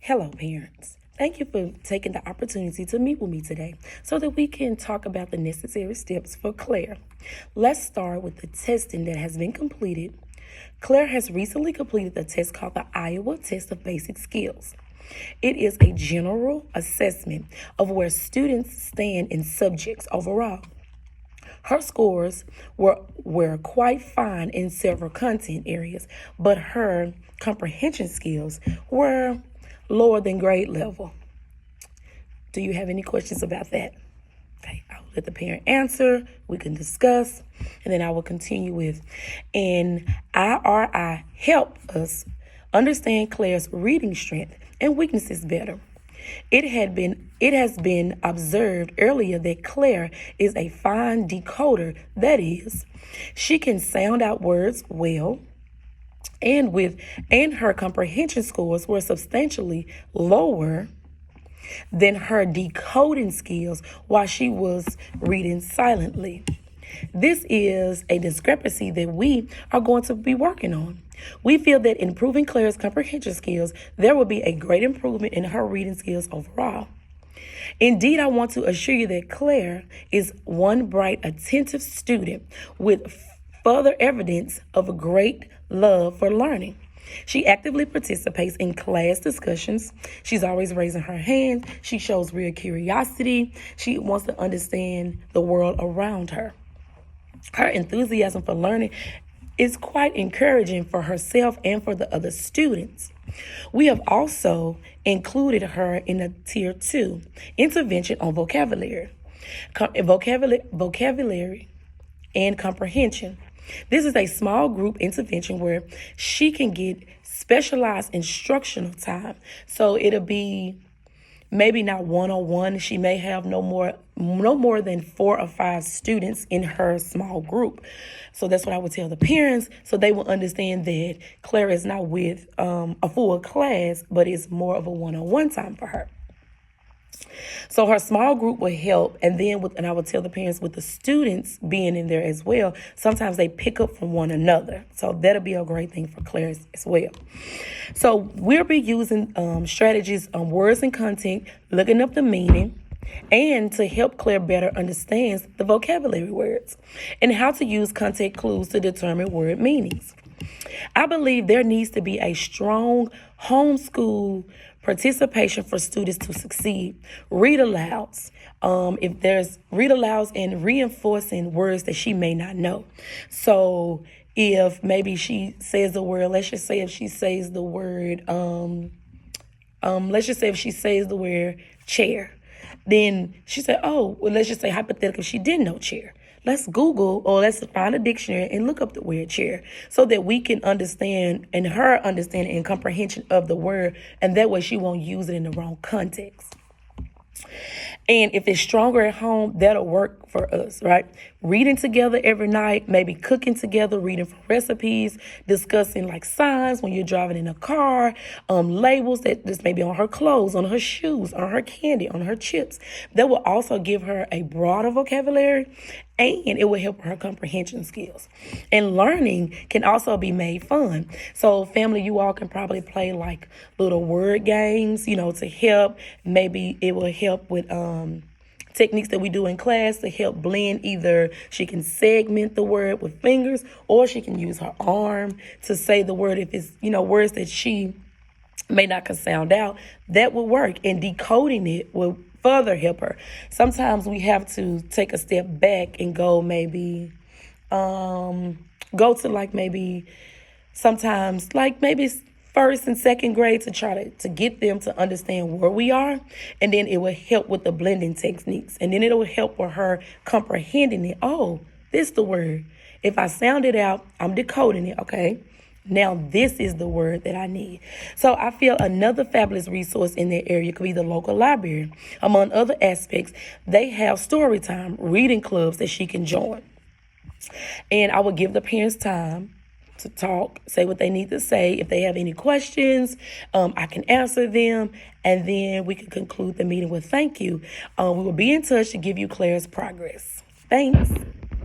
Hello, parents. Thank you for taking the opportunity to meet with me today so that we can talk about the necessary steps for Claire. Let's start with the testing that has been completed. Claire has recently completed the test called the Iowa Test of Basic Skills. It is a general assessment of where students stand in subjects overall. Her scores were quite fine in several content areas, but her comprehension skills were lower than grade level. Do you have any questions about that? Okay, I'll let the parent answer. We can discuss, and then I will continue with, and IRI help us understand Claire's reading strength and weaknesses better. It has been observed earlier that Claire is a fine decoder. That is, she can sound out words well, and her comprehension scores were substantially lower than her decoding skills while she was reading silently. This is a discrepancy that we are going to be working on. We feel that in improving Claire's comprehension skills, there will be a great improvement in her reading skills overall. Indeed, I want to assure you that Claire is one bright, attentive student with further evidence of a great love for learning. She actively participates in class discussions. She's always raising her hand. She shows real curiosity. She wants to understand the world around her. Her enthusiasm for learning is quite encouraging for herself and for the other students. We have also included her in a Tier 2 intervention on vocabulary and comprehension. This is a small group intervention where she can get specialized instructional time. So it'll be maybe not one-on-one. She may have no more than 4 or 5 students in her small group. So that's what I would tell the parents, so they will understand that Claire is not with a full class, but it's more of a one-on-one time for her. So her small group will help, and I would tell the parents with the students being in there as well, sometimes they pick up from one another. So that'll be a great thing for Claire as well. So we'll be using strategies on words and content, looking up the meaning, and to help Claire better understand the vocabulary words and how to use context clues to determine word meanings. I believe there needs to be a strong homeschool participation for students to succeed. Read alouds. If there's read alouds and reinforcing words that she may not know. So if maybe she says the word, let's just say if she says the word, chair, then she said, oh, well, let's just say hypothetically she didn't know chair. Let's Google or let's find a dictionary and look up the word chair so that we can understand and her understanding and comprehension of the word, and that way she won't use it in the wrong context. And if it's stronger at home, that'll work for us, right? Reading together every night, maybe cooking together, reading for recipes, discussing like signs when you're driving in a car, labels that just maybe on her clothes, on her shoes, on her candy, on her chips. That will also give her a broader vocabulary, and it will help her comprehension skills. And learning can also be made fun. So family, you all can probably play like little word games, to help. Maybe it will help with techniques that we do in class to help blend. Either she can segment the word with fingers, or she can use her arm to say the word if it's, words that she may not can sound out. That will work, and decoding it will further help her. Sometimes we have to take a step back and go to sometimes first and second grade to try to get them to understand where we are. And then it will help with the blending techniques. And then it will help with her comprehending it. Oh, this is the word. If I sound it out, I'm decoding it, okay? Now this is the word that I need. So I feel another fabulous resource in that area could be the local library. Among other aspects, they have story time, reading clubs that she can join. And I would give the parents time to talk, say what they need to say. If they have any questions, I can answer them, and then we can conclude the meeting with thank you. We will be in touch to give you Claire's progress. Thanks.